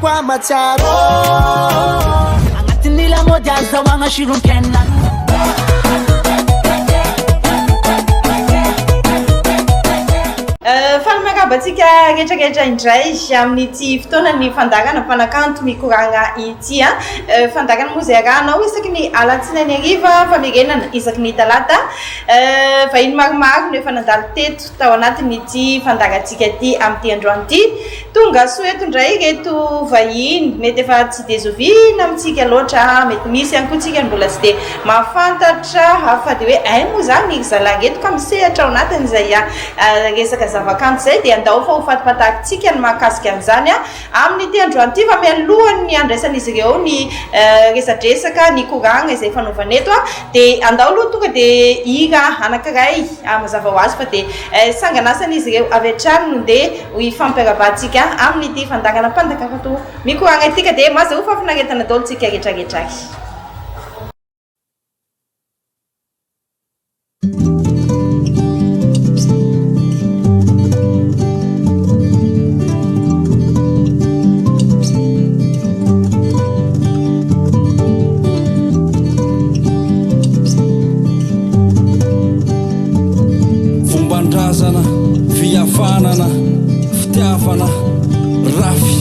kwa matsaro agnatin'ila mody azahoagna siron-kenina fanamakabatsika rehetrarehetra indray amin'ity fotoana ny fandagana fanakanto mikoragna ity a fandagana moa zay arahanao isaky ny alatsinainy ariva famerenana isaky ny talata vahiny maromaro no efa nandalo teto tao anatin'ity fandagantsika ity amin'ity androany ity tonga soeto indray reto vahiny mety efa tsy dezovina amitsika loatra mety misy ihany koa tsika mbola tsy de mahafantatra hafa de hoe ay moa zany ny zalareto ka misehatra ao anatiny zay resaka zavakanto zay de andao fa ho fatipatakintsika ny mahakasika an'izany amin'ity androany ity fa mialohan'ny andraisan'izy ireo ny resadresaka ny koragna izay fanaovana eto de andao aloha tonga de hira anankiray mazava ho azy fa de sanganasany ireo avy hatrany no de ifampiaravantsika amin'ity fandagana mpandakarato mikoragna itika de mazaho fa finaretana daholo tsika rehetrarehetra fomban-drazana fihavanana fitiavana rafy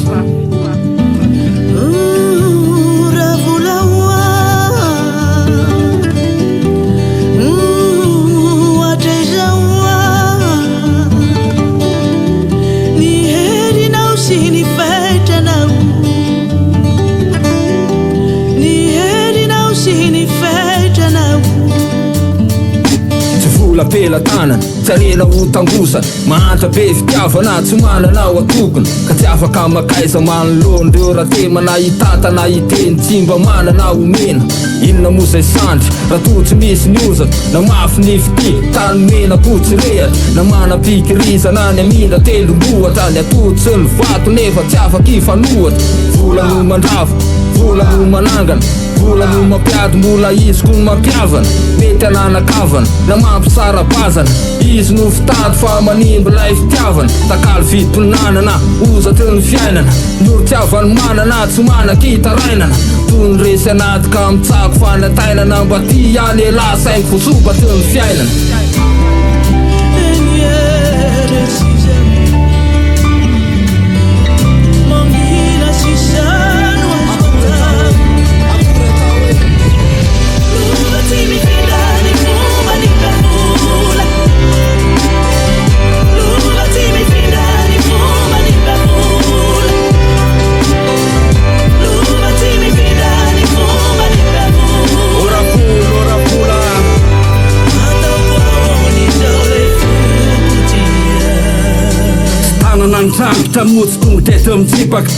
pela tanana tsarena ho tangosa mahantra be fitiavana tsy mananao atokony ka tsy afaka makaiza manolondreo raha te manahitata na hiteny tsy mba manana omena inona moa zay sandry raha to tsy misy ny ozaka na mafy ny fity tany mena ko tsy rehatra na manam-pikirizana ny amindra telombohatra ny atotsy ny vato nefa tsy afaka ifanohatra vola no mandrava vola no manangana vola no mampiady mbola izy ko mampiavana mety ananakavana na mampisarabazana izy no fitady fa manimba lay fitiavana takaly vidim-pihinanana ozatra ny fiainana norotiavany manana tsy manakitarainana toy ny resy anaty ka mitsako fanatainana mba ty any ela saingy fosobaty ny fiainana Trangotra motsy tonga teto mitsipaka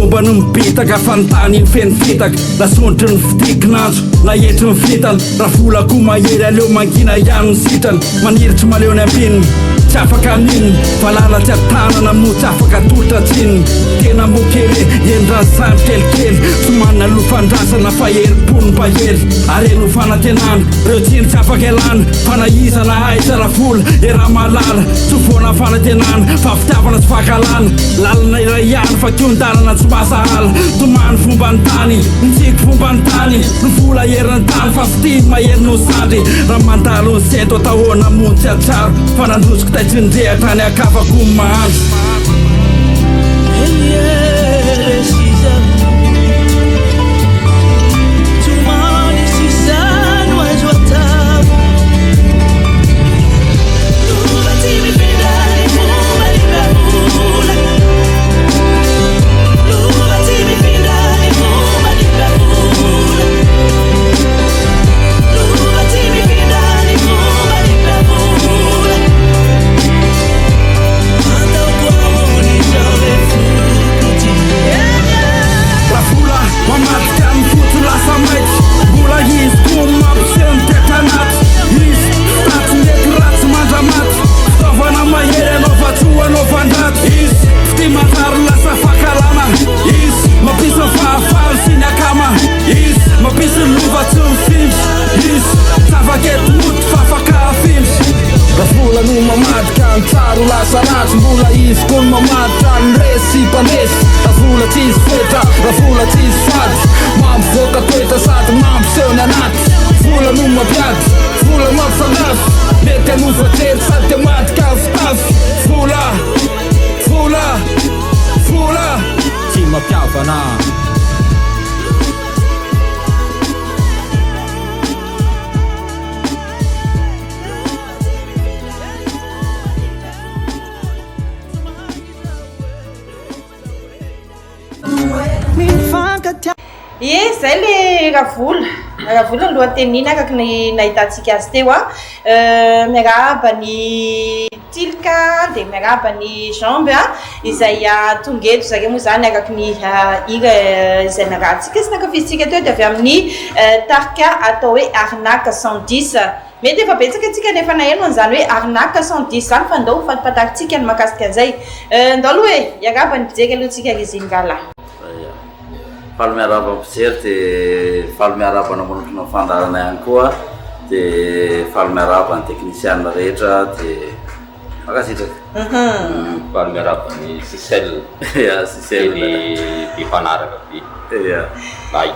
mba no mipitaka fanontany ny feno fitaka lasondry ny fitikinanjo na etry ny fitana raha volako mahery aleo mangina ihany ny sitrany maniritry maleo ny ampininy tsy afaka amininy valala tsy atanana mo tsy afaka tolotra tsininy tena mokere endrazany kelikely tsy manana lofandrasana fa herim-pony mpahely areno fanatenana reo tsiny tsy afaka elana fanahizana aiza raha vola eraha malala tsy vona fanatenana fa fitiavana tsy fakalana lalana iray ihany fa kiondalana tsy masahala tomany fomba ny tany nitsiko fomba ny tany ny vola herin'ny tany fa fitiny mahery no sandry raha mandalo ny seto atahoana mony tsy atsaro fa nandrosiko taitsindrehatra ny akafako mahandro ratsy mbola izy koa mamatitra ny resy mpanesy ravola tsisy fetra ravola tsisy faty mampivoaka toetra sady mampiseho ny anaty vola no mampiady vola mampifangafy mety anofatrely sady te matika afitafy vola vola vola tsy mampiavana Ie zay le ravola ny lohateniny akaka ny nahitantsika azy teo miarahaba ny tilika dia miarahaba ny jambe izay tonga eto zareo moa zany araka ny hira izay narahantsika sy nankafizitsika teo dia avy amin'ny tarika atao hoe arnaque 110 mety efa betsaka antsika nefa naheno an'izany hoe arnaque 110 zany fa ndao fatipatarintsika ny makasika an'izay ndao aloha hoe iarahaba ny mpijery aloha tsika rizingala faly miaraba ampijery dia faly miaraba namanotro ny fandarana ihany koa dia faly miaraba ny teknisianina rehetra dia makasitraka faly miaraba ny sisel sisely be mpanaraka be lay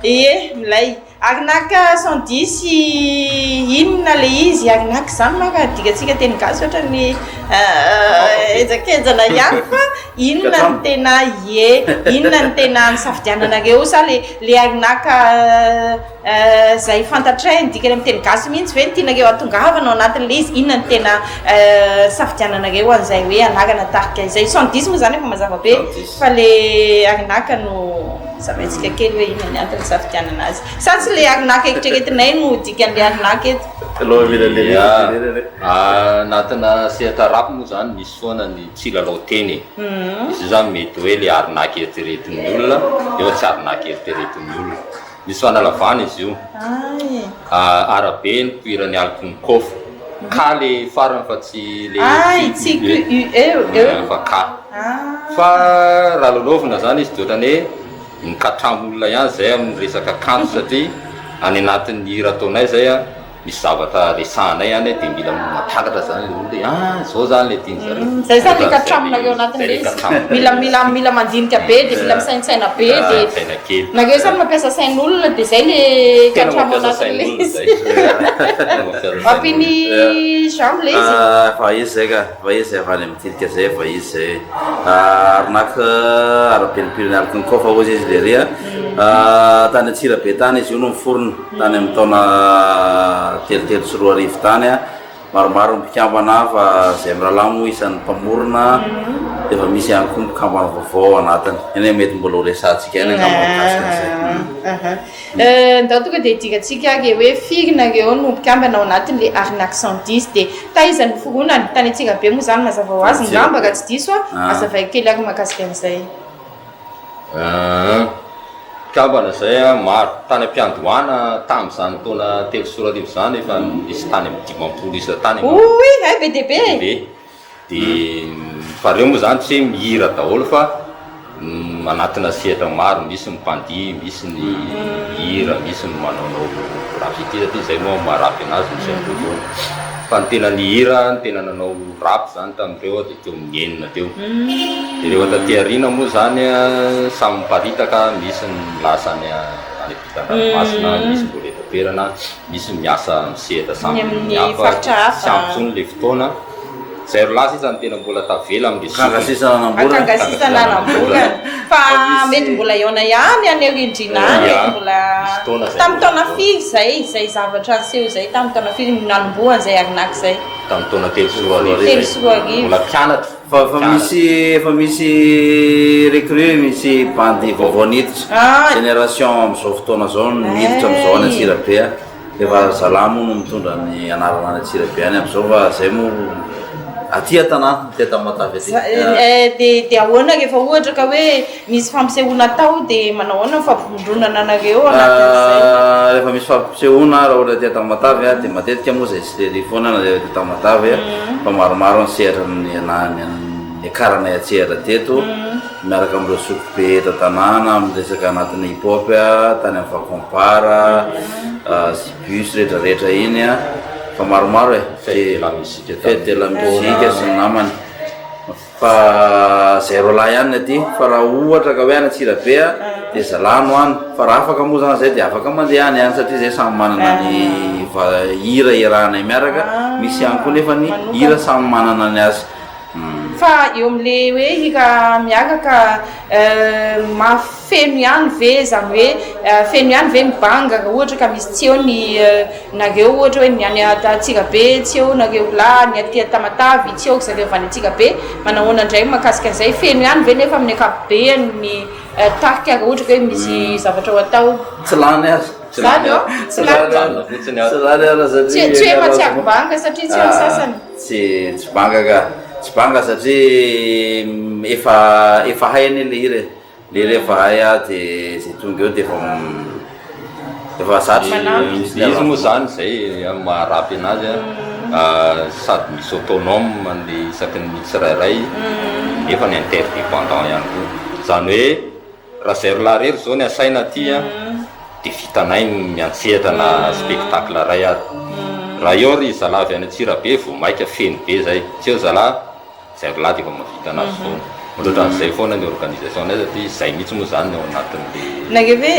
ie milay arnaque 110 inona le izy arnaque zany maka dikatsika teny gasy ohatra ny ejakejana ihany fa inona ny tena inona ny tena nisafidiananareo sa le arnaque zay fantatrainy dikany amin'ny teny gasy mihitsy ve ny tianareo atongavana ao anatin'le izy inona ny tena safidiananareo an'izay hoe anarana tarika izay 110 moa zany efa mazava be fa le arnaque no zavaintsika kely hoe inona ny antony safidianana azy sa tsy le arnaque ekitreretinay no dikan'le arnaque eto aloha mila le anatina sehatra rapy moa zany misy foana ny tsilalao teny izy zany mety hoe le arnaque eritreretin'ny olona eo tsy arnaque eritreretin'ny olona misy fanalavana izy io arabe ny poirany aliko ny kofa ka le farany fa tsy le fa ka fa raha lalaovina zany izy de ohatrany hoe mikatramo olona ihany zay amin'ny resaka kanto satria any anatin'ny hira ataonay zay misy zavatra resahanay ihany dia mila matakatra zany le olona zao zany le tiany zareo zay zany le katramonareo anatin'le izy mila mandinika be dia mila misaintsaina be dia saina kely nareo zany mampiasa sain'olona dia zay le katramo anatin'le izy ampiny jambe le izy fa izy zay ka fa izy zay avy any amin'ny tilika zay fa izy zay arnaque ara-pelipiliny aliko ny kofa ozy izy le ria tany Antsirabe tany izy io no miforona tany amin'ny taona telotelo sy roa arivo tany maromaro mpikambana fa zay miralamo isan'ny mpamorona dia efa misy ihany koa mpikambana vaovao anatiny eny mety mbola ho resantsika eny ndao tonga dia dikatsika ke hoe firinareo no mpikambana ao anatin'le arnaque 110 dia taizany foronany tany Antsirabe moa zany mazava ho azy ngamba ka tsy diso azavay kely ary makasika an'izay kambana zay maro tany ampiandohana tamin'izany taona telo sy roa arivo zany efa misy tany amin'ny dimampolo isa tany oy ay be dia be dia fa reo moa zany tsy hoe mihira daholo fa anatina sehatra maro misy ny mpandihy misy ny hira misy ny manaonao rapity satria zay moa marapy anazy misy ampovoany fa ny tena ny hira ny tena nanao rapy zany tamin'ireo dia teo amin'ny enina teo dia reo taty arina moa zany samy miparitaka misy ny lasany any ampitan-dranomasina misy mbola etaperana misy miasa misehatra samy hafa sy ampitsony le fotoana zay ro lasa izany tena mbola tavela kangasisana anambolana fa mety mbola iona ihany any arindrina any mbola tamin'ny taona firy zay zavatra aseho zay tamin'ny taona firy nanombohany zay arnaque zay tamin'ny taona telo sy roa arivo mbola mpianatra fa misy recrue misy bandy vaovao niditra génération amin'izao fotoana zao niditra amin'izao any Antsirabe efa zalamo no mitondra ny anarana any Antsirabe any amin'izao fa zay mo atia tanàna teta matavy dia ahoana rehefa ohatra ka hoe misy fampisehoana tao dia manao ahoana fampivondronana anareo anatin'izay rehefa misy fampisehoana raha ohatra teta matavy dia matetika moa zay tsy lery foana na teta matavy fa maromaro ny sehatra ny akaranay atsehatra teto miaraka amin'ireo sokobe tanàna amin'ny resaka anatin'ny hip-hop tany amin'ny vakompara zibus rehetrarehetra iny fa maromaro fety la musique fety de la musique sy ny namany fa zay rolahy ihany aty fa raha ohatra ka hoe any Antsirabe de zalano any fa raha afaka moa zany zay de afaka mandeha any any satria zay samy manana ny hira iarahanay miaraka misy ihany koa nefa ny hira samy manana ny azy fa eo am'le hoe hira miaraka mafeno ihany ve zany hoe feno ihany ve mibanga raha ohatra ka misy tsy eo ny nareo ohatra hoe ny any Antsirabe tsy eo nareo la ny aty Tamatavy tsy eo zareo avy any Antsirabe manahoana indray mahakasika an'izay feno ihany ve nefa amin'ny ankapobeny ny tarika raha ohatra ka hoe misy zavatra ho atao tsy lany azy zany eo tsy lany fotsiny tsy lany ara satria tsy hoe matsiako banga satria tsy eo sasany tsy banga ka tsy banga satria efa hay ane le hira le rehefa hay de zay tonga eo de efa satry izy moa zany zay maharapy anazy sady misy autonome an'le isaky ny tsirairay nefa ny interdépendant ihany koa zany hoe raha zay rola rery zao ny asaina aty de vitanay miantsehatra na spectacle ray aty raha eo ry zala avy any Antsirabe vo maika feno be zay tsy eo zala zay rola de efa mavita anazy foana mandritra an'izay foana ny organisation nazy satria zay mihitsy moa zany ao anatin'le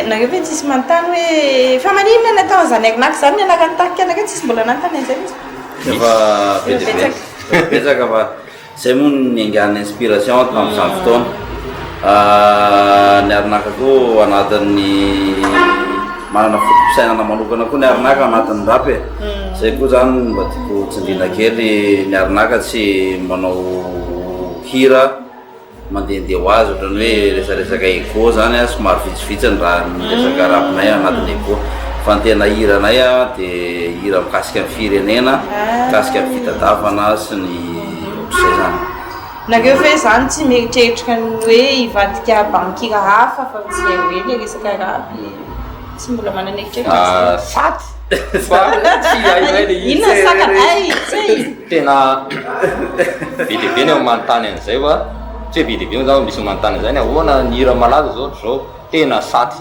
nareo ve tsisy manontany hoe fa maninona natao zany akinaka zany ny anarany tarika anaka tsisy mbola nanontany an'izay mihitsy efa betsaka fa zay moa ny angian'ny inspiration tamin'izany fotoana ny arinaka koa anatin'ny manana fotom-pisainana manokana koa ny arinaka anatin'ny rapy zay koa zany mba tiako tsindrina kely ny arinaka tsy manao hira mandehandeha ho azy ohatrany hoe resaresaka ego zany somary vitsivitsiny raha miresaka rapinay anatin'ny ego fa ny tena hiranay de hira mikasika ny firenena mikasika ny fitadiavana sy ny ohatr'izay zany nareo ve zany tsy mieritreritra ny hoe hivadika bankira hafa fa tsy hoe le resaka rapy tsy mbola manana eritreritra saty fa tsy hainay le inona sakana ay tsy tena be dehibe ny manontany an'izay fa tsy hoe be dehibe moa zany misy manontany an'izay ny ahoana ny hira malaza zao zao tena saty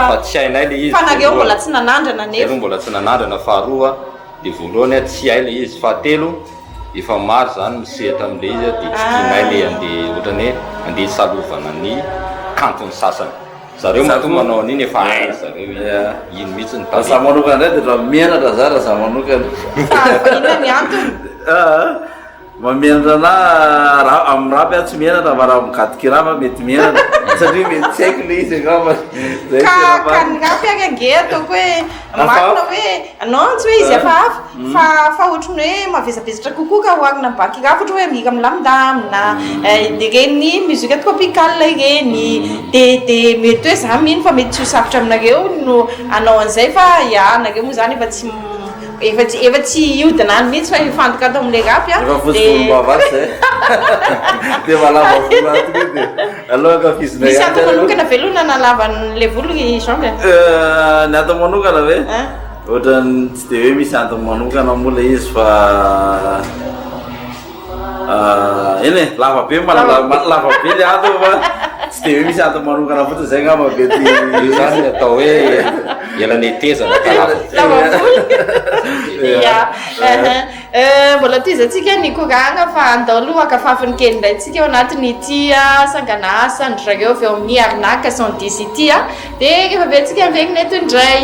fa tsy hainay le izy fa nareo mbola tsy nanandrana nefa nareo mbola tsy nanandrana faharoa de voalohany tsy hay le izy fahatelo efa maro zany misehatra am'le izy de tsy tianay le andeha ohatrany hoe andeha salovana ny kantony sasany zareo mato manao an'iny efa hay zareo ino mihitsy ny za manokana ndray de raha mianatra za raha za manokana fa inona ny antony mamianatra na amin'ny rapy tsy mianatra fa raha mikadikirama mety mianatra satria mety tsy haiko le izy angamba ka ny rapy ary ange ataoko hoe makina hoe non tsy hoe izy efa hafa fa ohatrany hoe mavezabezatra kokoa ka hoarina bakira hafa ohatra hoe mihira milamindamina de reny musique tropical ireny de mety hoe za mino fa mety tsy ho sarotra aminareo no anao an'izay fa ya nareo moa zany efa tsy iodina any mihitsy fa mifantoka atao am'le rapy efa fotsifolom-bavatsy zay de malava volo aty de aloha ka fizinay misy antony manokana velona nalavan'le volo jambe ny antony manokana ve ohatrany tsy de hoe misy antony manokana moa le izy fa eny e lava be lava be le antony fa tsy de hoe misy antony manokana fotsiny zay ngamba mety zany atao hoe elany tezana lava volo mbola toizatsika ny koragna fa andao aloha akafafin'ny kely ndray tsika ao anatiny ity sanganasa ny zareo avy eo amin'ny arinaka son dis ity de rehefa be tsika amvegny eto indray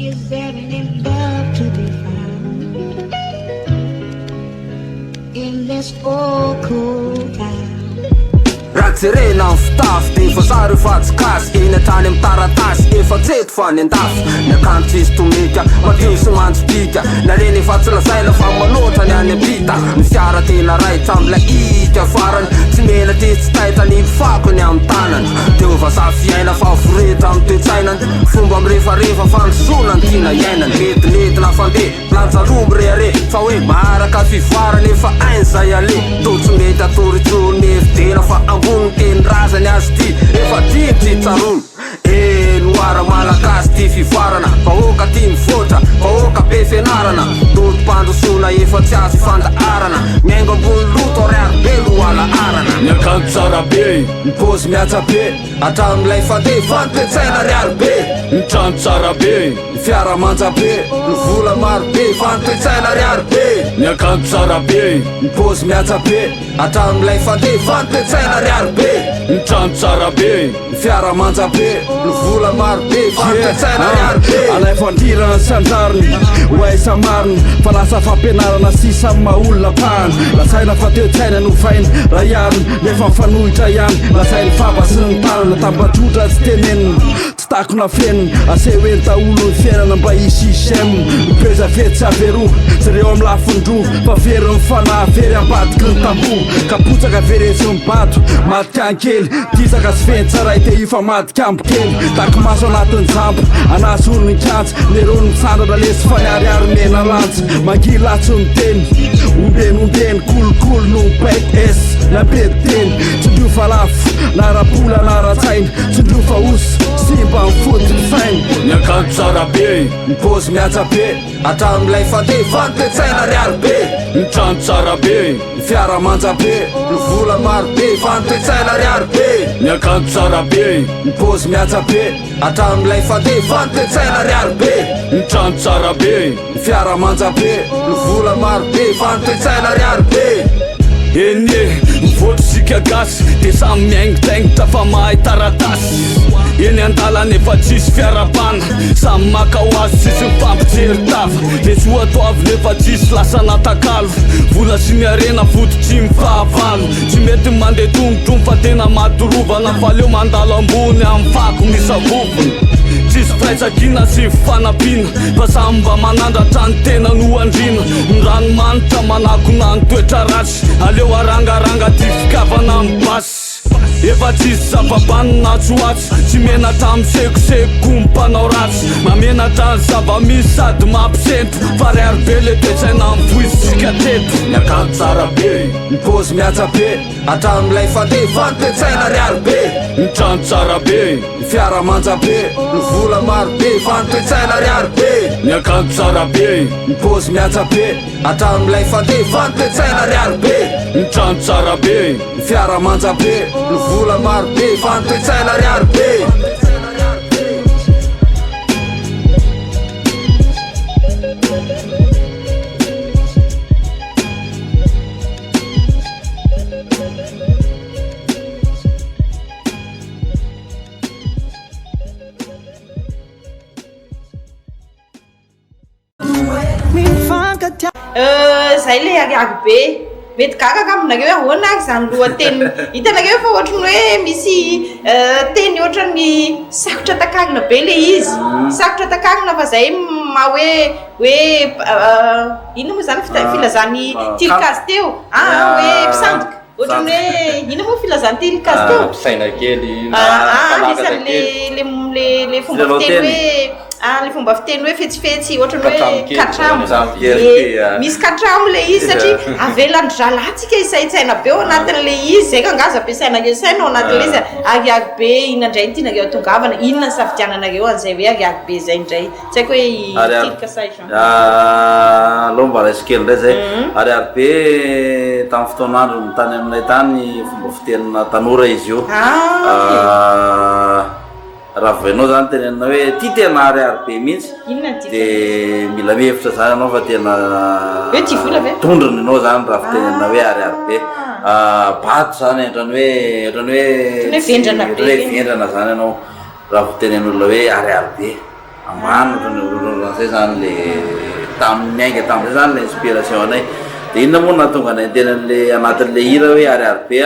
Is there any love to be found in this old cool town? raha jerena ny fitafy de efa zareo fatsikasy eny atrany amin'ny taratasy efa tseto fa ny andafy ny akanto izy tomika madio sy manjobika nareny efa tsy lasaina fa manoatra ny any ampita ny fiara tena raitra am'la ika farany tsy mena ty tsy taita ny fako ny amin'ny tanany teo vaza fiaina fa voretra amin'ny toetsainany fomba mirefarefa fandrosonany tiana iainany letiletina fandeha lanjaromby rehare fa hoe maharaka fivoarany efa ainy zay ale to tsy mety atoritsony evidena fa ambony teny razany azy ty efa dimy tsarony enoara malagasy ty fivoarana vahoaka ty mivoatra vahoaka be be fianarana tolo-pandrosona efa tsy azo fandaharana miaingo ambony loto ariary be loala arana miakanjo tsara be mipozy miatsa be atramin'ilay fandefantoetsaina ariary be mitrano tsara be fiaramanja be mivola maro be fantoetsaina ariary be miakanjo tsara be mipozy miatsa be atramin'ilay fandefantoetsaina ariary be mitrano tsara be fiaramanja be mivola maro be fantoetsaina ariary be alay fandirana sy anjariny oaisa mariny fa lasa fampianarana sisa maolona pahany lasaina fa teo-tsaina novaina raha iariny nefa mifanohitra ihany lasainy faba sy ny tanana tambatrotra tsy tenenina tsy takona feniny asehoeny taolony fiainana mba isisem mipeza fety tsy averoa sy reo amin'ny lafindro fa very mifanahy very ambadiky ny tambo kapotsaka veresy mibato madika ankely tisaka sy feny tsaray te ifa madika ambokely taky maso anatin'ny jambo anasony ny kantsa nerony misandrana lesy faniariary mena lantsa mangilatsy miteny ombeny kolokolo no mipaiko es nabetiteny tsindrio fa lafo narapola naratsaina tsindrio fa osy simba mifotony faina miakanjo tsara be mipozy miatsa be atramin'ilay fandefantoetsaina ariary be mitrano tsara be fiaramanja be mivola maro be fantoetsaina ariary be miakanjo tsara be mipozy miatsa be atramin'ilay fandefantoetsaina ariary be mitrano tsara be fiaramanja be mivola maro be fantoetsaina ariary be enie mivotro sika gasy de samy miaingitaingitra fa mahay taratasy eny andalana efa tsisy fiarabana samy maka ho azy tsisy mifampijery tava le tsy hoatoavy nefa tsisy lasa natakalo vola sy miarena fototsy mifahavalo tsy mety mandeha tombotombo fa tena matorovana fa leo mandalo ambony amin'ny fako misavovony tsisy faitsakina sy fanampiana fa samy mba manandratra ny tena no andrina ny ranomanitra manakona ny toetra ratsy aleo arangaranga ty fikavana amin'ny basy efa tsisy zavabanina tsoatsy tsy menatra amin'ny sekoseko mpanao ratsy mamenatra ny zava-misy sady mampisentro fa riary be le toetsaina mivoizitsika teto miakanjo tsara be mipozy miatsa be atramin'ilay fandefantoetsaina ariary be mitrano tsara be fiaramanja be mivola maro be fantoetsaina ariary be miakanjo tsara be mipozy miatsa be atramin'ilay fandefantoetsaina ariary be mitrano tsara be fiaramanja be mivola maro be fantoetsaina ariary be zay le ariary be mety gagaka aminareo ahoana ary zany lohateny hitanareo fa ohatrany hoe misy teny ohatrany sakotra takarina be le izy sakotra takarina fa zay ma hoe ino moa zany filazany tilikazy teo hoe mpisandoka ohatrany hoe ino moa filazany tilikazy teo mpisaina kely le fomba fiteny hoe le fomba fiteny hoe fetsifetsy ohatrany hoe katramo misy katramo le izy satria avelany dralatsika isaitsaina be ao anatin'le izy zay ka angaza ampiasaina saina ao anatin'le izy ariary be inona indray tianareo atongavana inona ny safidiananareo an'izay hoe ariary be zay indray tsy haiko hoe tilika say aloha mba raisikely indray zay ariary be tamin'ny fotoanandro mitany aminay tany fomba fitenina tanora izy io raha vainao zany tenenina hoe ty tena ariary be mihitsy de mila mihevitra zany anao fa tena tondrony anao zany raha fitenenina hoe ariary be bato zany ohatrany hoe vendrana zany anao raha fitenen'olona hoe ariary be ambany ohatrany zay zany le tamin'ny miainga tamin'izay zany le inspiration anay de inona moa nahatonga anay tenan'le anatin'le hira hoe ariary be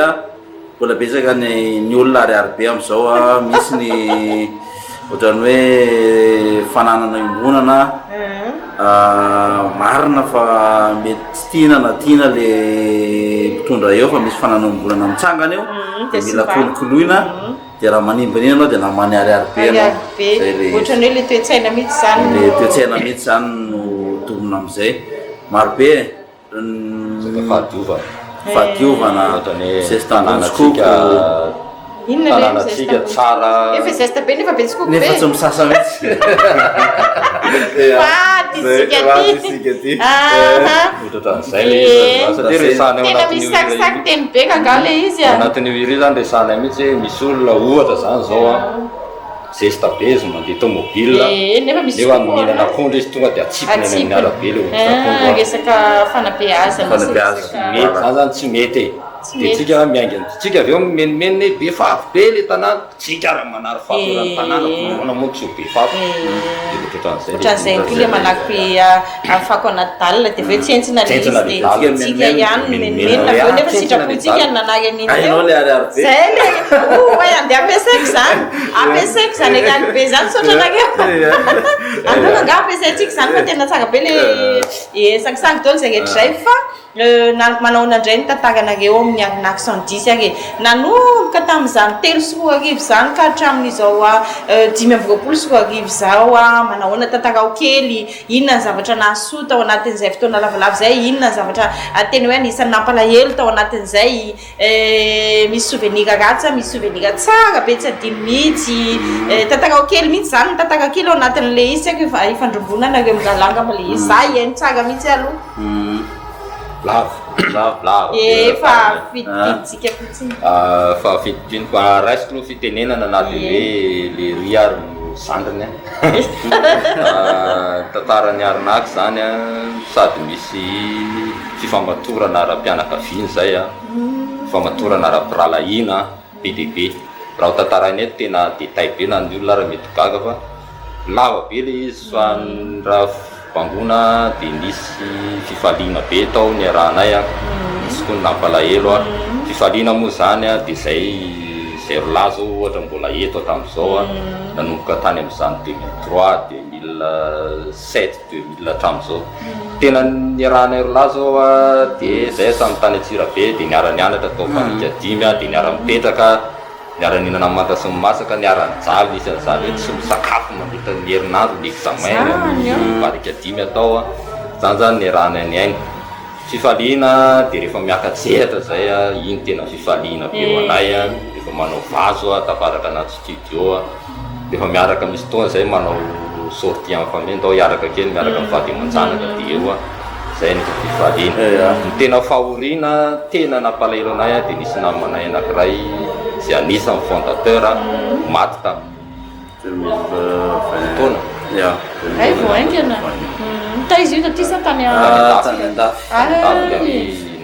mbola betsaka ny olona ariary be am'izao misy ny ohatrany hoe fananana imbonana marina fa mety tsy tiana le mpitondra eo fa misy fananana imbonana mitsangana eo de mila kolokoloina de raha manimbanina anao de namany ariary be anao ohatrany hoe le toetsaina mihitsy zany le toetsaina mihitsy zany no tombona am'izay maro be fahadiovana fahadiovana tananatsika inona le tanànatsika tsara efa zesta be nefa betsikoa be nefa tsy misasa mihitsy isika ty ohatran'izay satria resana ao tena misy sakisaky teny be kanga le izy a anatin'io iri zany resana mihitsy hoe misy olona ohatra zany zao a zesta be izy mandeha tomobile nefa misy nefa mihinana akondro izy tonga de atsipiny any amin'ny arabe le akondro resaka fanabeazana mety zany zany tsy mety de tsika miaingana tsika avy eo menimeniny be fafy be le tanàna tsika raha manary fatorany tanàna monamono tsy ho be fafy ohatran'izay koa le manaky afako anaty dalina de aveo tsy entsina le izy de tsika ihany menimenina aveo nefa sitrapotsika ny nanary an'iny ainao le ariary be zay le oe andeha ampiasaiko zany ampiasaiko zany akany be zany sotra anareo anao anga ampiasaitsika zany fa tena tsara be le sakisaky dolo zay rehetra zay fa manao nandray ny tantaranareo amin'ny amin'ny accent 10 ary nanomboka tamin'izany 3 sy 4 arivo zany ka hatramin'izao 5 sy 4 arivo zao manahoana tantarao kely inona ny zavatra nahasoa tao anatin'izay fotoana lavalava zay inona ny zavatra teny hoe anisan'ny nampalahelo tao anatin'izay misy souvenir ratsy misy souvenir tsara be tsy adiny mihitsy tantarao kely mihitsy zany tantara kely ao anatin'le izy tsy aiko ifandrombona nareo migalanga ma le izy za iainy tsara mihitsy aloha lava efa fididitsika fotsiny fa fididiny fa raisiko no fitenenana anaty hoe le riary no zandriny tantarany arinaky zany a sady misy fifamatorana ara-pianakaviany zay a fifamatorana ara-piralahina be de be raha ho tantarany eto tena détail be na ny olona raha mety gaga fa lava be le izy fa raha bangona de nisy fifaliana be tao ny arahanay a misy koa ny nampalahelo a fifaliana moa zany a de zay rolahy zao ohatra mbola eto hatramin'izao a nanomboka tany amin'izany 2003 2007 2000 hatramin'izao tena ny arahanay rolahy zao a de zay samy tany Atsirabe de niara-nianatra tao fanika 5 a de niara-mipetraka niara-ninana manta sy masaka niara-nijaly isy an'izany hoe tsy misakafo mandritra ny herinandro ny examen varika 5 atao a zany zany ny rahanay ny ainy fifaliana de rehefa miakatsehatra zay a iny tena fifaliana be ho anay a rehefa manao vazo a taparaka anaty studio a rehefa miaraka misy toana zay manao sortie en famille ndao hiaraka kely miaraka mivady aman-janaka de eo a zay ny fifaliana ny tena fahoriana tena nampalahelo anay a de nisy namanay anankiray zay anisan'ny fondateur maty tamin'ny taona ay voaingana ta izy io taty sa tany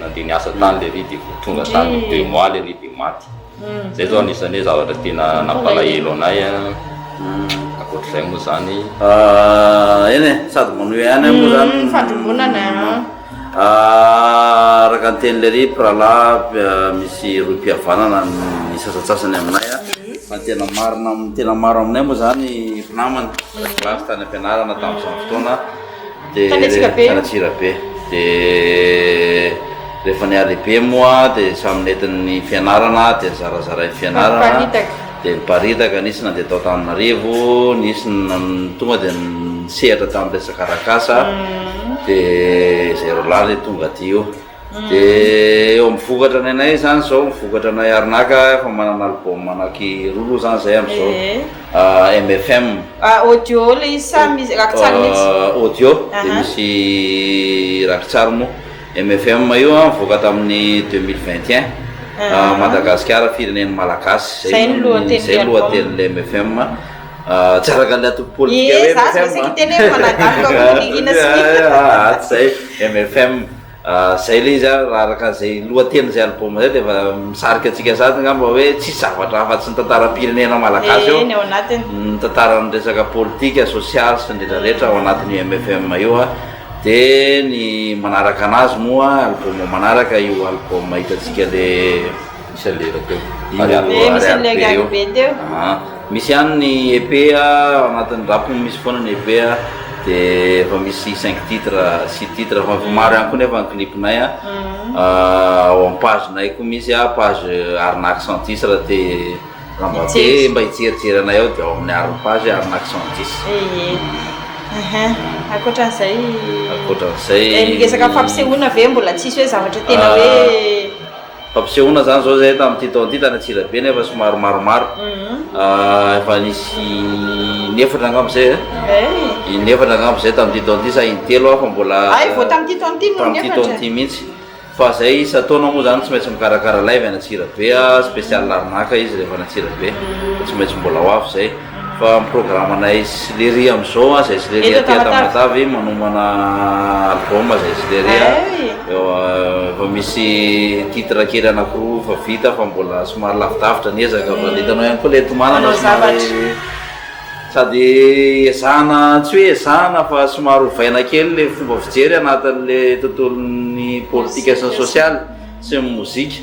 nandeha niasa tany le ry de tonga tany 2 mois le ry de maty zay zao anisan'ny zavatra tena nampalahelo anay akoatr'izay moa zany eny e sady manoe ihany moa zany fandrombonana araka ny teny le ry prala misy roy mpihavanana ny sasatsasany aminay a fa tena maro aminay moa zany mpinamana lasy tany ampianarana tamin'izany fotoana de Tsirabe de rehefa nialehibe moa de samy nentin'ny fianarana de zarazaray fianarana de miparitaka nisy nandeha tao Antananarivo nisy tonga de nisehatra tamin'ny resaka arakasa de zay rolahy le tonga ty io de eo mivokatra ny anay zany zao mivokatra anay Arinaka fa manana album manaky rolo zany zay am'izao MFM audio le izy sa misy rakitsary mihitsy audio de misy rakitsary moa MFM io mivoaka tamin'ny 2021 Madagasikara fireneny malagasy zay lohatenin'le MFM tsy araka le atoko politika zay MFM zay le izy raha araka zay lohateny zay album zay de efa misarika atsika sady ngamba hoe tsy zavatra hafa tsy ny tantaram-pirenena malagasy io ny tantaran'ny resaka politika social sy nrehetrarehetra ao anatin'io MFM io a de ny manaraka anazy moa album manaraka io album hitatsika le isalera teo misy ihany ny EP anatin'ny rapony misy foana ny EP de efa misy 5 titres 6 titres fa maro ihany koa nefa ny clipnay ao amin'ny pagenay koa misy page Arinaky 110 raha te mba hijerijery anay ao de ao amin'ny ariny page Arinaky 110 akoatran'izay miresaka fampisehoana ve mbola tsisy hoe zavatra tena hoe fampisehoana zany zao zay tamin'ity taona ity tany Antsirabe nefa somary maromaro efa nisy nefatra angamba zay nefatra angamba zay tamin'ity taona ity sa intelo fa mbola vao tamin'ity taona ity no tamin'ity taona ity mihitsy fa zay isa taona moa zany tsy maintsy mikarakara live any Antsirabe spécial arnaka izy rehefa any Antsirabe tsy maintsy mbola ho avy zay fa programmanay Silery am'izao zay Silery aty Tamatavy manomana album zay Silery efa misy titre kely anankiroa fa vita fa mbola somary lavidavitra ny ezaka fa hitanao ihany koa le tomanana sady ezahana tsy hoe ezahana fa somary ovaina kely le fomba fijery anatin'le tontolon'ny politika sy ny sosialy sy ny mozika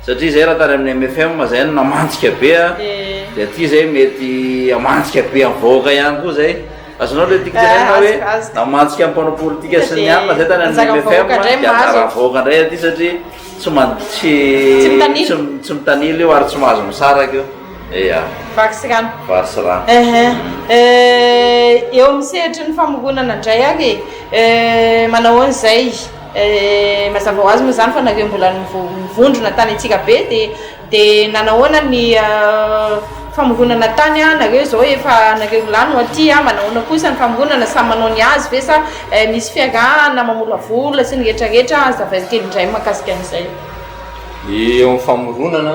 satria zay raha tany amin'ny MFM zay namantsika be de aty zay mety amantsika be am'vahoaka ihany koa zay azonao le tiaka tenena hoe namantsika am'mpanao politika sy ny anina zay tany amin'ny MFM de anjara vahoaka indray aty satria tsy mitanily eo ary tsy mahazo misaraka eo vaksy rano varsy rano eo misehitry ny famoronana indray any manao an'izay mazava ho azy moa zany fa nareo mbola mivondrona tany Antsirabe de nanahoana ny famoronana tany nareo zao efa nareo lano aty manahoana kosa ny famoronana samy manao ny azy ve sa misy fiarahana mamola vola sy ny rehetrarehetra zavazy kely indray mahakasika an'izay eo amin'ny famoronana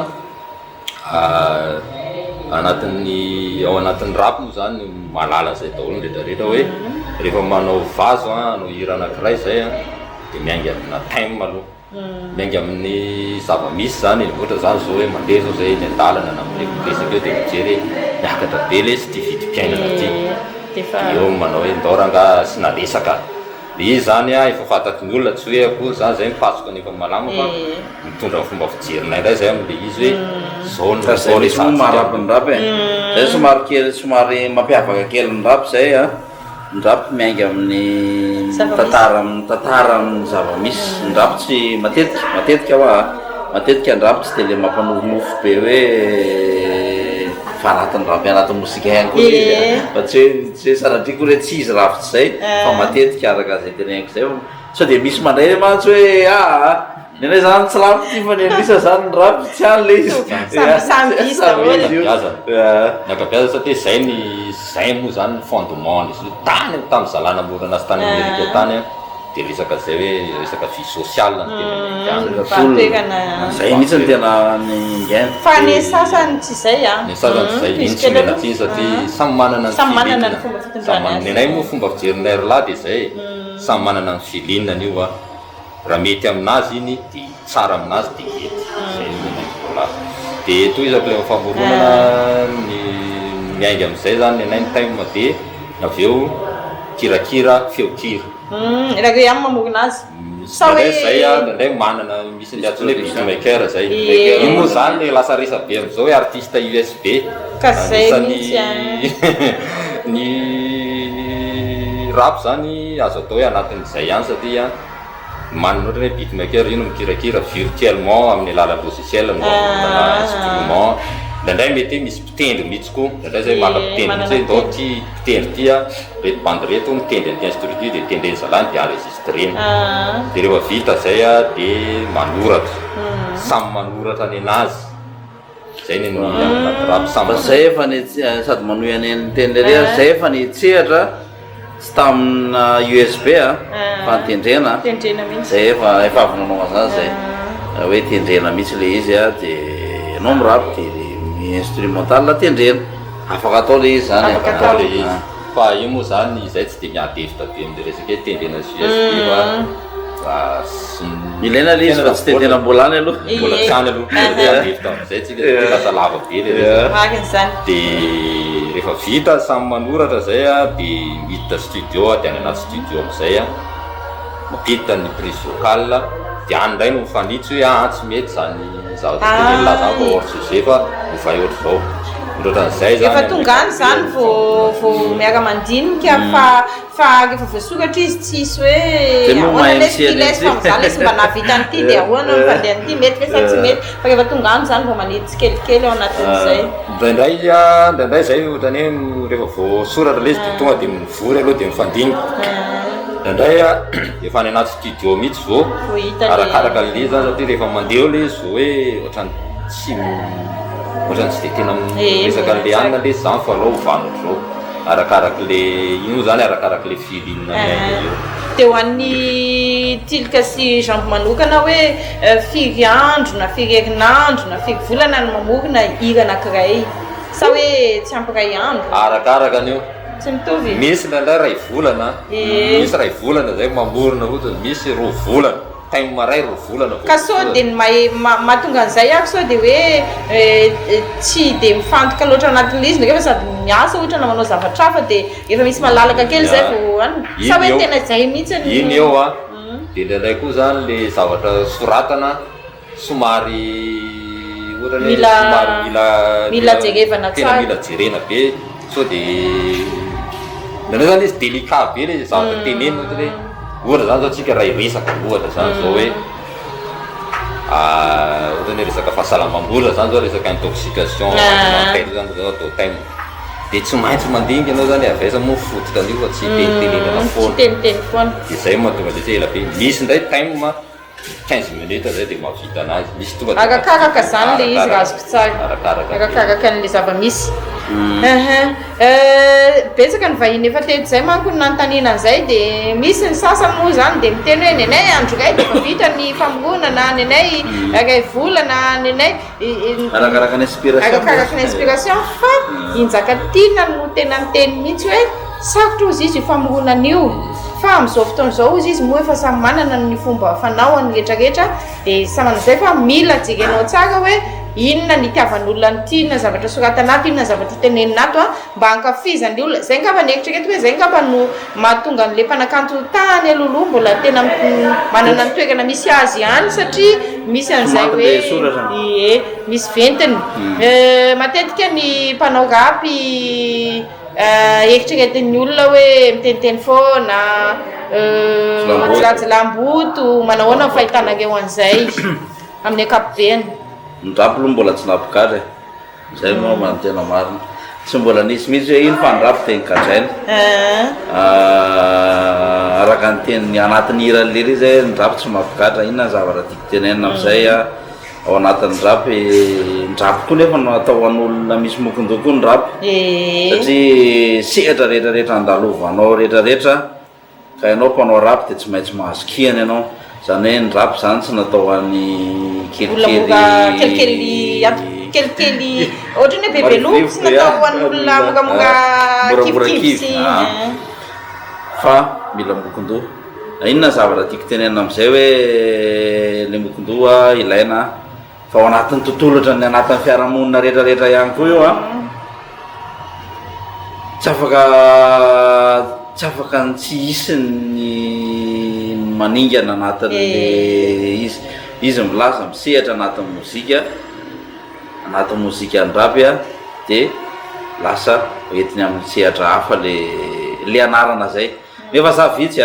anatin'ny ao anatin'ny rap moa zany malala zay daholo rehetrarehetra hoe rehefa manao vazo anao hira anankiray zay de miainga amina time aloha miainga amin'ny zava-misy zany ohatra zany zao hoe mandeha zao zay ny andalana na miresadresaka eo de mijery miakatra be le sy ty vidim-piainana ty eo manao hoe ndoranga sy naresaka de izy zany efa fantatry ny olona tsy hoe akory zany zay mipasoka nefa malama fa mitondra ny fomba fijerinay ndray zay am'le izy hoe zao le marapy ny rap zay somary kely somary mampiavaka kely ny rap zay ny rap miainga amin'ny tantara amin'ny zava-misy ny rap tsy matetika matetika ny rap tsy de le mampanofo be hoe fa anatin'ny rap anatin'ny mozika ihany koa izy fa tsy hoe sanadriko hoe tsy izy rafitsy zay fa matetika araka zay teneniko zay sao de misy mandray mantsy hoe nenay zany tsy lapy ty fa nenisa zany ny rap tsy any le izy miakapiaza satria zay moa zany fondement izy tany tamin'ny zalana morana sy tany Amerika tany de resaka zay hoe resaka vie sociale ny tena zay mihitsy ny tena ningaina fa ny sasany tsy zay ny sasany tsy zay iny tsy mena ty satria samy manana ny fomba fitondrana nenay moa fomba fijerinay rolahy de zay samy manana ny filinana io raha mety aminazy iny de tsara aminazy de mety zay nenay de toizako le famoronana ny miainga am'izay zany nenay ny time de aveo kirakira feokira raha ihany mamorona azy zay ndraindray manana misy ny atsony hoe beatmaker zay iny moa zany le lasa resa be am'izao hoe artiste USB ny rap zany azo atao hoe anatin'izay ihany satria manana ohatra hoe beatmaker ino mikirakira virtuellement amin'ny alalan'ny logiciel mivavotana instrument ndraindray mety hoe misy mpitendry mihitsy koa ndraindray zay maka mpitendry mihitsy hoe ndao ty mpitendry tya reto bandy reto mitendry an'ty instrument de tendreny zalany de enregistreny de rehefa vita zay de manoratra samy manoratra ny anazy zay ny rap samy zay efa ny sady manohy any tendry zay efa ny tsehatra tsy tamina USB fa nytendrena zay efa avy nanao azany zay hoe tendrena mihitsy le izy de anao mirap de instrumental tendrena afaka atao le izy zany afaka atao le izy fa io moa zany zay tsy de miadevitra be am'le resaka hoe tendrena USB fa ilaina le izy fa tsy tendrena mbola any aloha mbola tsany aloha miadevitra am'izay tsika lasa lava be le resaka de rehefa vita samy manoratra zay de miditra studio de any anaty studio am'izay mapiditra ny prise vocale de any ndray no mifanitsy hoe tsy mety zany zava-tenela zany fa hors sujet fa hovay ohatr'izao ohatran'izay zany efa tonga any zany vo miara mandinika fa rehefa voasoratra izy tsisy hoe ahoana lesy fa mizany lesy mba navita an'ity de ahoana mifandeha an'ity mety ve sa tsy mety fa rehefa tonga any zany vo maniditsy kelikely ao anatin'izay ndraindray zay ohatrany hoe rehefa voasoratra le izy de tonga de mivory aloha de mifandinika Indraindray efa any anaty studio mihitsy zao Vao hita le- arakaraka le zany satria rehefa mandeha le zo hoe ohatrany tsy de tena resaka le anina le zany fa alao vanotro zao arakaraka le ino zany arakaraka le filinina io. Dia ho an'ny Tilika sy Jambo manokana hoe firy andro na firy herinandro na firy volana no mamorona hira anankiray sa hoe tsy ampy ray andro Arakaraka an'io. tsy mitovy. Misy nandray ray volana, misy ray volana zay mamorona ohatrany, misy roa volana, time maray roa volana. Ka sao dia mahatonga an'izay ako sao dia hoe tsy dia mifantoka loatra anatin'ilay izy rehefa sady miasa ohatra na manao zavatra hafa dia efa misy malalaka kely zay vao ano sa hoe tena izay mihitsy iny eo a dia ndraindray koa zany le zavatra soratana somary ohatra hoe somary mila jerevana tena tsara. mila jerena be sao dia ndraindray zany izy délicat be le zavatra tenenina ohatra hoe ohatra zany zao tsika raha resaka ohatra zany zao hoe ohatra hoe resaka fahasalamam-bola zany zao resaka intoxication alimentaire zany zao atao time dia tsy maintsy mandinga ianao zany avesa moa fototra an'io fa tsy tenitenenana tsy foana teniteny foana. dia zay mahatonga le tsy ela be misy ndray time 15 minutes zay dia mahavita anazy misy tonga dia Arakaraka zany le izy raha azoko tsara arakaraka arakaraka n'le zava-misy. Betsaka ny vahiny efa teto zay manko ny nanontaniana an'izay dia misy ny sasany moa zany dia miteny hoe nenay andro ray dia efa vita ny famoronana nenay ray volana nenay arakaraka ny inspiration arakaraka ny inspiration fa injaka-tiana no tena miteny mihitsy hoe sarotra ozy izy io famoronana io fa amin'izao fotoana izao ozy izy moa efa samy manana ny fomba fanaoany rehetrarehetra dia saman'izay fa mila jerenao tsara hoe inona ny itiavan'olona ny tia, inona zavatra soratana ato, inona zavatra tenenina ato mba hankafizan'ny olona. Zay ngamba ny eritrereto hoe zay ngamba no mahatonga an'ilay mpanakanto tany aloloha mbola tena manana ny toerana misy azy ihany satria misy an'izay hoe misy ventiny. Matetika ny mpanao rapy eritreretin'ny olona hoe miteniteny foana majilajilamboto manao ahoana ny fahitanareo an'izay amin'ny ankapobeny. Ndrapy aloha mbola tsy napokatra zay moa manotena marina tsy mbola nisy mihitsy hoe ino fa ndrapy teny kadraina araka ny teny anatin'ny hiran'lery zay ndrapy tsy mampokatra inona ny zavatra tiako tenenina am'izay ao anatin'ny ndrapy koa nefa natao an'olona misy mokondoko koa ndrapy satria sehatra rehetrarehetra andalovanao rehetrarehetra ka ianao mpanao rapy dia tsy maintsy mahazo kiana ianao zany hoe ndrapy zany tsy natao an'ny kelikely ohatrany hoe bebeloko tsy natao an'olona moramora kivikivy fa mila mokondoha inona zavatra tiako tenenina am'izay hoe le mokondoha ilaina fa ao anatin'ny tontolo ohatrany anatin'ny fiarahamonina rehetrarehetra ihany koa io tsy afaka tsy hisy ny maningana anatin'le izy milaza misehatra anatin'ny mozika andrapy dia lasa hoentiny amin'ny sehatra hafa le anarana zay nefa za vitsy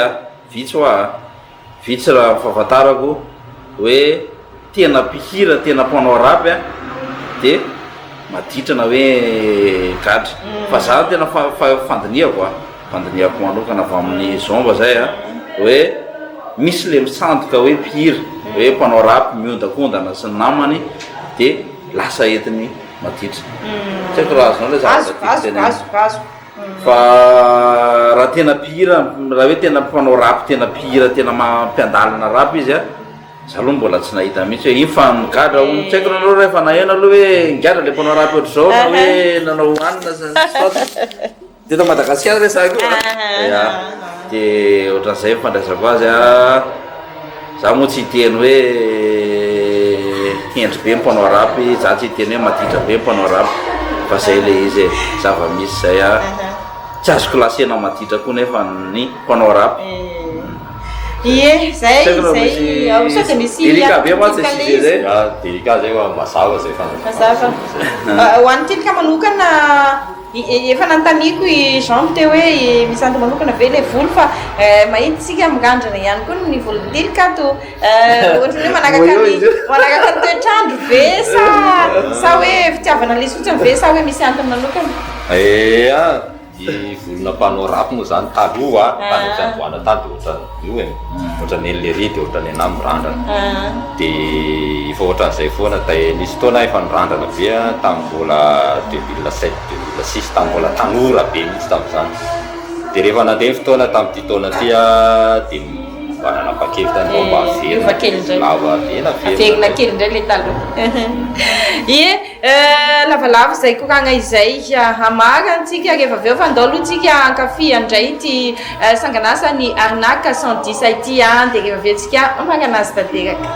vitsy raha fahafantarako hoe tena mpihira tena mpanao rapy dia maditrana hoe gadra fa za tena fandiniako manokana avy amin'ny zomba zay hoe misy le misandoka hoe mpihira hoe mpanao rapy miondakondana sy ny namany dia lasa entiny maditra tsy haiko raha azonao le zavatra fa raha tena mpihira raha hoe tena mpanao rapy tena mpihira tena mampiandalina rapy izy za aloha mbola tsy nahita mihitsy hoe ino fa migadra tsy haiko nanao rehefa nahena aloha hoe ngadra le mpanao rapy ohatr' zao na hoe nanao anina teto Madagasikara resako dia ohatran'izay fandraisako azy za moa tsy hiteny hoe hendry be mpanao rapy za tsy hiteny hoe maditra be mpanao rapy fa zay le izy zava-misy zay tsy azoko lasena maditra koa nefa ny mpanao rapy zay sao dia misy delika be mantsy sujet zay delika zay fa mazava zay mazava ho an'ny Tilika manokana efa nantaniko i Jean teo hoe misy anto manokana ve le volo fa mahitsika mirandrana ihany koa ny volon'ny Tilika ato ohatrany hoe manaraka ny toetrandro ve sa hoe fitiavana lesy fotsiny ve sa hoe misy antony manokana I volona mpanao rapy moa zany taloha tany fiandohana tady ohatran'io ohatran'ny ellery dia ohatran'ny ana mirandrana dia efa ohatran'izay foana nisy taona efa nirandrana be tamin'ny mbola 2007 2006 tamin'ny mbola tanora be mihitsy tamin'izany dia rehefa nandeha fotoana tamin'ity taona ty dia mananapa-kely tany mba lava velona kely indray le taloha ie lavalava izay koragna izay hamara antsika rehefa avy eo fa andao aloha tsika ankafy andray ity sanganasany arnaque 110 ity dia rehefa avy eo tsika mankanazy tanteraka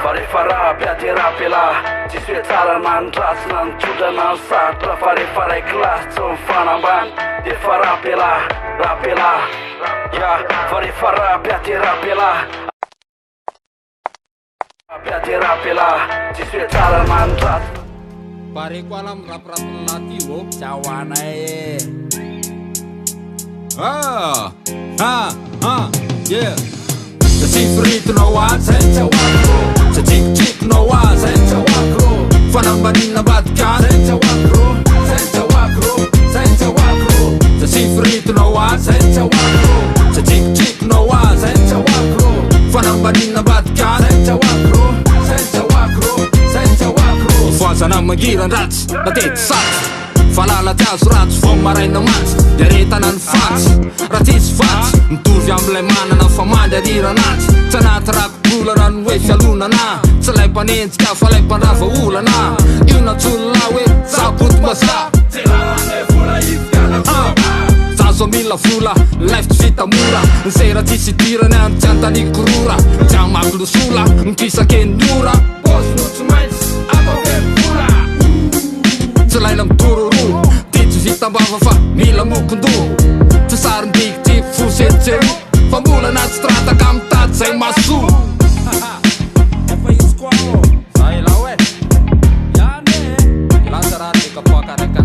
fa rehefa rapy ady rapela tsisy hoe tsara na ny rasy na ny tsotra na ny sarotra fa rehefa ray kilasy tsy mifanambany de fa rapela ya fa rehefa rapy ady rapela tsisy hoe tsara na ny rasy pareko ala mirapirapina naty io tsahoana yeah Sifritinao azy zay tsahoako rô tsikitsikitrinao azy zay tsahoako rô fanambanina vadikany zay tsahoako rô zay tsahoako rô sifritinao azy zay tsahoako rô tsikitsikitrinao azy zay tsahoako rô fanambanina vadikany zay tsahoako rô zay tsahoako rô voazana mangiran-dratsy natety satsy falala ty azo ratsy vao maraina matsy dia retana ny fatsy raha tsisy vatsy mitovy amin'ilay manana famandry ariranatsy tsy anaty rakobolana ny hoe fialonana tsy lay mpanenjika fa lay mpandrava olana io natsolona hoe zaboty masa zazo mila vola life tsy vita mora ny sera tsisy tirany any tsy antany korora tsy amaky losola mikisakeny ora bosno tsy maintsy avavevola tsy laina mitororo titsy vitambava fa mila mokondo tsy sarim-bikity fosetsery fa mbola anaty strataka mitady zay maso efa izy koa zay la hoe iane lasaraha tekapoakaraiky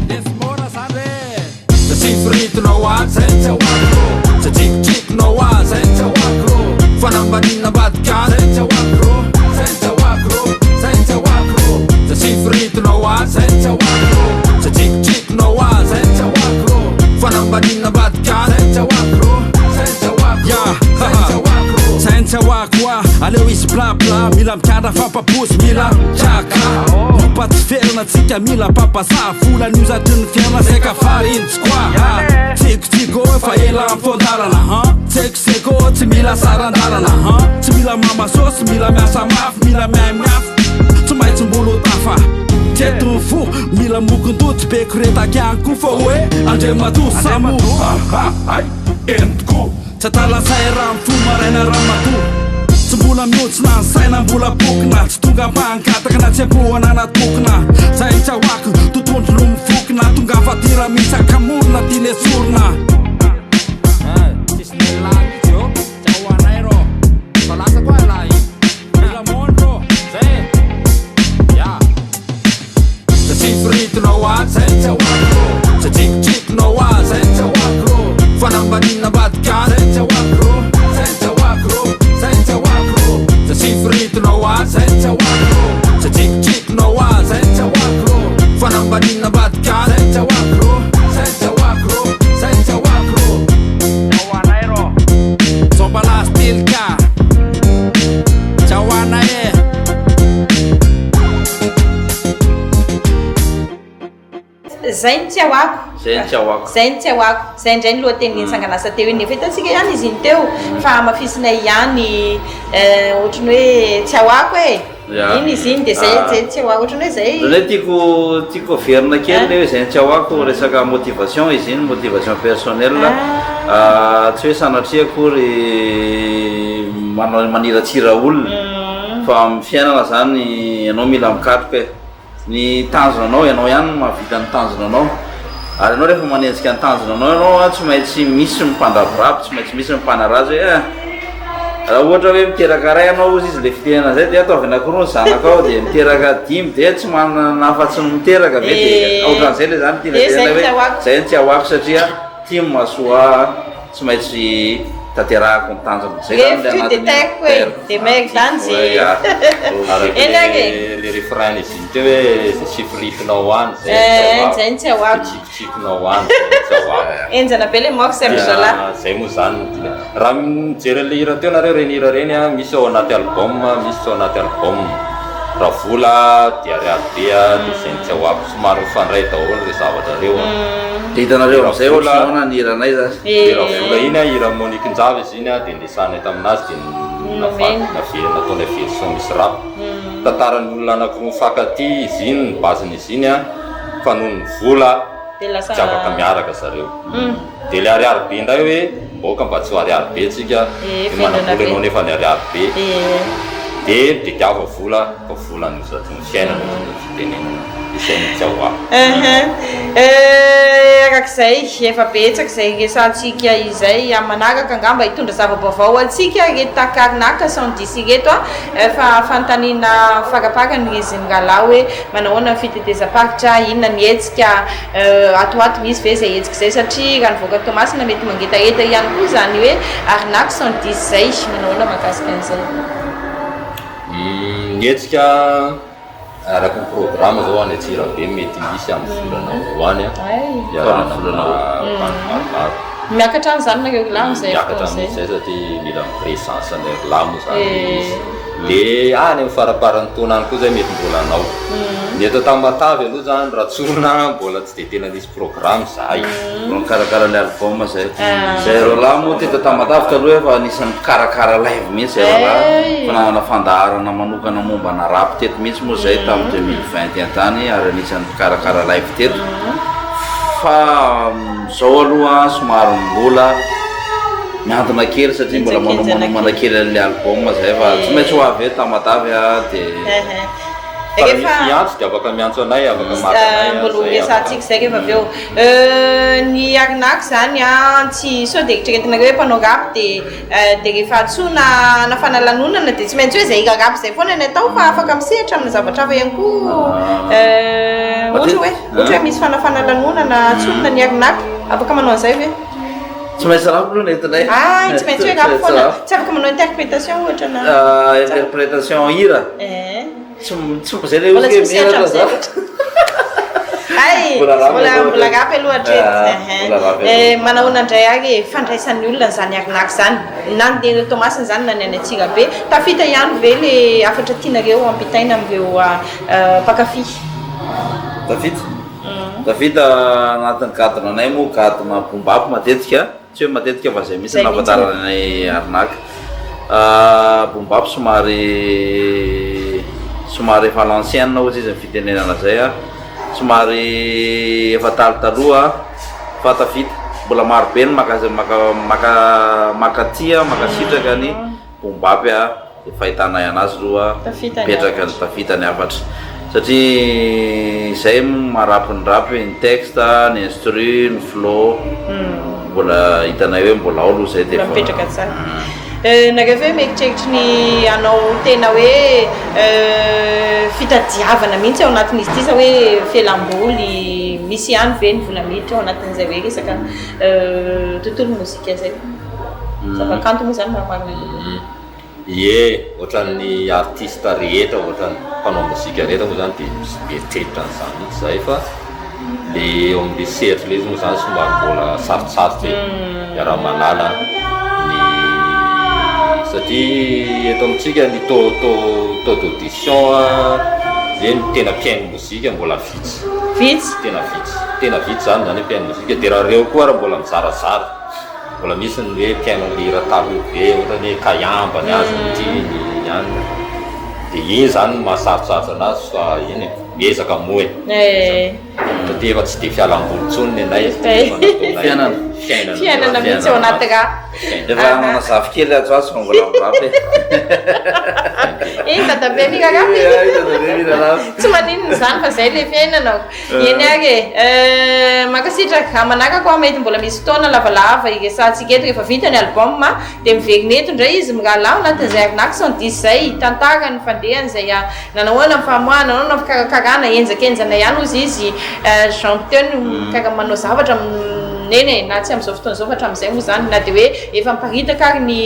desy mora zany re sifritinao azy zay tsahoako rô tsikitsikitrinao azy zay tsahoako rô fanambanina vadikany zay tsahoako rô zay tsahoako rô sifritinao azy zay tsahoako rô tsikitsikitrinao azy zay tsahoako rô fanambanina vadikany zay tsahoako rô zay tsahoako rô zay tsahoako aleo izy blabla mila mikandra fampaposy mila tsaka nompatsiferana tsika mila papasa fola nio zatry ny fiaina saika farintsy koa tsikotiko efa ela amfondalana tsekoseko tsy mila sarandalana tsy mila mamasosy mila miasa mafy mila miamiafy tsy maintsy mbolo tafa tietony fo mila mokondotsy beko retakianko fa hoe andre mato samo entiko tsy atalasay raha mifo maraina raha mato tsy mbola miotsina ny saina mbola bokina tsy tonga mpahankataka na tsy ampohana natokona zay tsahoako totondro no mifokina tonga fatira misy akamorona tiany esorona tsisy nilany izy io tsahoanay rô fa lasa koa lahy mila mondro zay ya sifritinao azy zay tsahoako rô tsikitsikitrinao azy zay tsahoako rô fanambanina vadikany zay tsahoako rô zay tsahoako rô sifritinao azy zay tsahoako rô tsikitsikitrinao azy zay tsahoako rô fanambanina vadikany zay tsahoako rô zay tsahoako rô tsahoanay rô sobalasy tilika tsahoanay zay ny tsahoako zay ny tsahoako zay ny tsahoako zay indray ny lohateniny sanganasa teo iny efa hitantsika ihany izy iny teo fa mafisinay ihany ohatrany hoe tsahoako iny izy iny dia zay tsahoako ohatrany hoe zay zany hoe tiako verina kely le hoe zay ny tsahoako resaka motivation izy iny motivation personnel tsy hoe sanatriako ry maniratsira olona fa amin'ny fiainana zany ianao mila mikatroka ny tanjonanao ianao ihany mahavita ny tanjonanao ary ianao rehefa manenjika ny tanjonanao ianao tsy maintsy misy mimpandravoravo tsy maintsy misy mimpanarazy hoe raha ohatra hoe miteraka ray ianao ozy izy le fitenana zay dia ataovy anakoroa ny zanaka ao dia miteraka dimy dia tsy manana afa-tsy ny miteraka ve dia ohatran'izay le zany tia hoe zay ny tsahoako satria tia mahasoa tsy maintsy tanterahako ny tanjona zay Efitra dia taiko hoe dia maika zany zay eny ake le refrain izy iny teo hoe sifirifinao any zay zay ny tsy ahoako tsipitsifinao any tsy ahoako enjana be le moka serge zala zay moa zany raha mijery le hira teo nareo reny hira reny a misy ao anaty album misy ao anaty album raha vola dia ariabea dia zay ny tsy ahoako somary mifandray daholo le zavatra reo dia hitanareo amizay ohatrana ny hiranay zany raha vola iny a hira Monique Njava izy iny a dia ndesanay taminazy dia nataonay version misy rap tantaran'ny olona anakiroa mifankaty izy iny ny basiny izy iny a fa noho ny vola tsy afaka miaraka zareo dia le ariary be indray hoe boka mba tsy ho ariary be tsika dia manambola anao nefa ny ariary be dia didiava vola fa vola ny fiainana ny fitenenana izay ny tsy ahoako arak'izay efa betsaka izay resantsika izay amin'ny manaraka angamba hitondra zava-baovao atsika reto takarinaka sondisy reto a fa fanontaniana farapakany izy ngalao hoe manahoana ny fitetezam-paritra inona ny hetsika atoato misy ve zay hetsika izay satria raha nivoaka Tomasina mety mangetaheta ihany koa zany hoe arinaka sondisy zay manahoana mahakasika an'izay nyhetsika araka ny programme zao any atsira be mety misy amin'ny volana voany iarana maromaro miakatra an'izany nareo lamo zay miakatra amin'izay satria mila mipresence ny lamo zany le any amin'ny faraparany taona any koa zay mety mbola anao ny eto tamatavy aloha zany ratsorona mbola tsy dia tena nisy programme zahay karakara le album zay zay ro lamo teto tamatavy taloha efa anisan'ny karakara live mihitsy zay raha fananana fandaharana manokana momba na rap teto mihitsy moa zay tamin'ny 2020 antany ary anisan'ny karakara live teto fa zao aloha somary mbola miantona kely satria mbola manomana kely an'le album zay fa tsy maintsy ho avy tamatavy a dia miantso dia afaka miantso anay afaka makanay mbola resantsika zay rehefa avy eo ny arinaky zany a tsy sao dia eritreretinareo hoe mpanao rap dia rehefa atsoina na fanalanonana dia tsy maintsy hoe zay rarap zay foana ny atao fa afaka misehatra amin'ny zavatra hafa ihany koa ohatra hoe misy fanalanonana atsonina ny arinaky afaka manao an'izay hoe tsy maintsy rap aloha nentinay tsy maintsy hoe rap foana tsy afaka manao interprétation ohatra na interprétation hira zay le mbola tsy misehatra am'zay ay mbola rap aloha hatreto manahoana indray ary fandraisan'ny olona zany arinaky zany na ny Tomasina zany na ny any Atsirabe tafita ihany ve le afatra tianareo ampitaina amin'ireo mpakafy tafita anatin'ny cadre anay moa cadre bombap matetika tsy hoe matetika fa zay misy nafatarany arinaky bombap somary efa l'ancienne ohatsy izy ny fitenenana zay a somary efa talotaloha fa tafita mbola maro be ny makatia makasitraka ny bombapy a dia fahitanay anazy loha mipetraka ny tafita ny afatra satria zay marapy ny rapy ny texte ny instru ny flow mbola hitanay hoe mbola ao aloha zay dia mipetraka tsara nareo hoe mieritreritra ny anao tena hoe fitadiavana mihitsy ao anatin'izy ity sa hoe felam-boly misy ihany ve ny volamiditra ao anatin'izay hoe resaka tontolo mozika zay zava-kanto moa zany maromaro ohatran'ny artiste rehetra ohatran'ny mpanao mozika rehetra moa zany dia misy mieritreritra n'izany mihitsy zay fa le eo amin'le seritra le izy moa zany somary mbola sarotsarotry raha manala satria eto amintsika ny taux d'audition eny tena mpiaino mozika mbola vitsy tena vitsy zany zany hoe mpiaino mozika dia raha reo koa raha mbola mizarazara mbola misy ny hoe mpiaino lira talo be ohatrany hoe kayambany azy nitiny ihany dia iny zany mahasarotsarotry anazy fa iny miezaka moa satria efa tsy dia fialam-boly ny anay fiainana mihitsy ao anaty raha efa nanazavy kely atsoatsy fa mbola mirapy tadabe mirarapy tsy maninony zany fa zay le fiainanao eny ary makasitraka manaraka ao mety mbola misy fotoana lavalava iresantsika eto rehefa vita ny album dia miverina eto indray izy miralao anatin'izay arinaky sondisy zay tantara ny fandehany zay nanahoana famoana nanao fikarakarana enjakenjana ihany ozy izy Jean teo karaha manao zavatra neny na tsy am'izao fotoana zao fa hatramin'izay moa zany na dia hoe efa miparitaka ary ny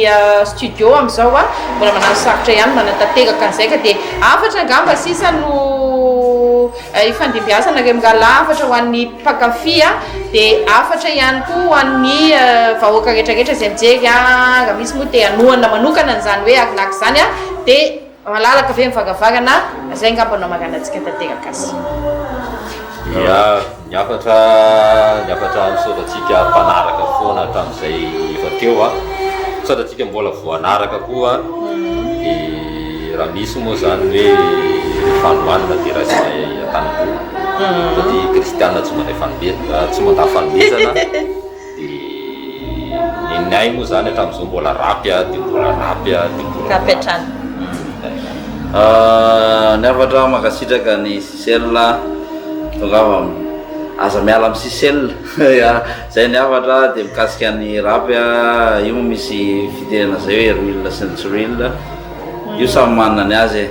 studio amin'izao a mbola manano sarotra ihany manatateraka an'izay ka dia afatra angamba sisa no ifandimbiasana remiraha lafatra ho an'ny mpakafy a dia afatra ihany koa ho an'ny vahoaka rehetrarehetra izay mijery a raha misy moa te hanohana manokana n'izany hoe arinaky zany a dia malalaka ave mivagavarana zay ngamba no maganantsika tanteraka azy. Ya niafatra misaotratsika mpanaraka foana hatramin'izay efa teo a misaotratsika mbola voanaraka koa dia raha misy moa zany hoe fanomanina dia raha sy atanimbola satria kristiana tsy mandaa fanomezana dia ninay moa zany hatramin'izao mbola rapy a dia mbola rapy hatrany niafatra makasitraka ny sisela tongava aza miala amin'ny sisela zay niafatra dia mikasika ny rapy a io misy fitenena zay hoe ruil sy ny tsy ruil io samy manana ny azy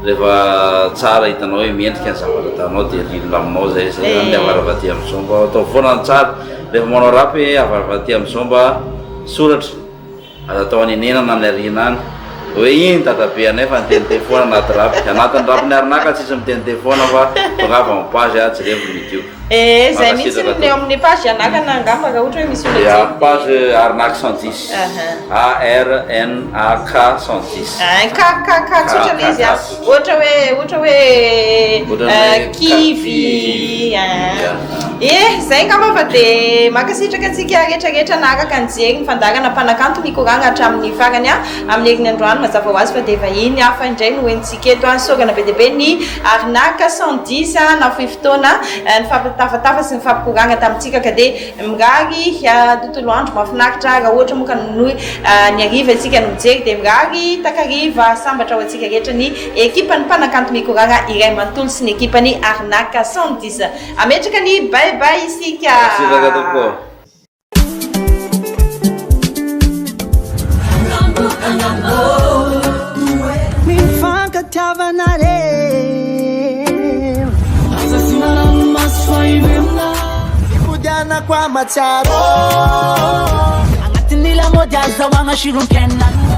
rehefa tsara hitanao hoe miendrika ny zavatra atanao dia ril aminao zay zany avaravaty amin'ny zomba atao foana ny tsara rehefa manao rapy avaravaty amin'ny zomba soratra aza atao anenenana ny arina any hoe iny tatabe anay fa niteniteny foana anaty rapy anatin'ny rapy ny arinaka tsisy miteniteny foana fa tongava mipage a tsy revo video zay mihitsy ny eo amin'ny page anakana angamba raha ohatra hoe misy page arnaque 110 ARNAK 110 kk tsotra le izy a ohatra hoe kivy zay ngamba fa dia makasitraka antsika rehetrarehetra naaraka nijery nifandarana mpanakanto mikoragna hatramin'ny farany a amin'ny herin'ny androany mazava ho azy fa dia vahiny hafa indray no hoentsika eto a sorana be diabe ny arnaque 110 na fohy fotoana nifampitafatafa sy nifampikoragna tamintsika ka dia mirary tontolo andro mahafinaritra raha ohatra moa ka nonohy ny ariva antsika no mijery dia mirary takariva sambatra ho antsika rehetra ny ekipa ny mpanakanto mikoragna iray mantolo sy ny ekipa ny arnaque 110 ametraka ny bye isika mifankatiavanare ipudianako amatsaro agnatin'ny lamody azahoagna siron-piainana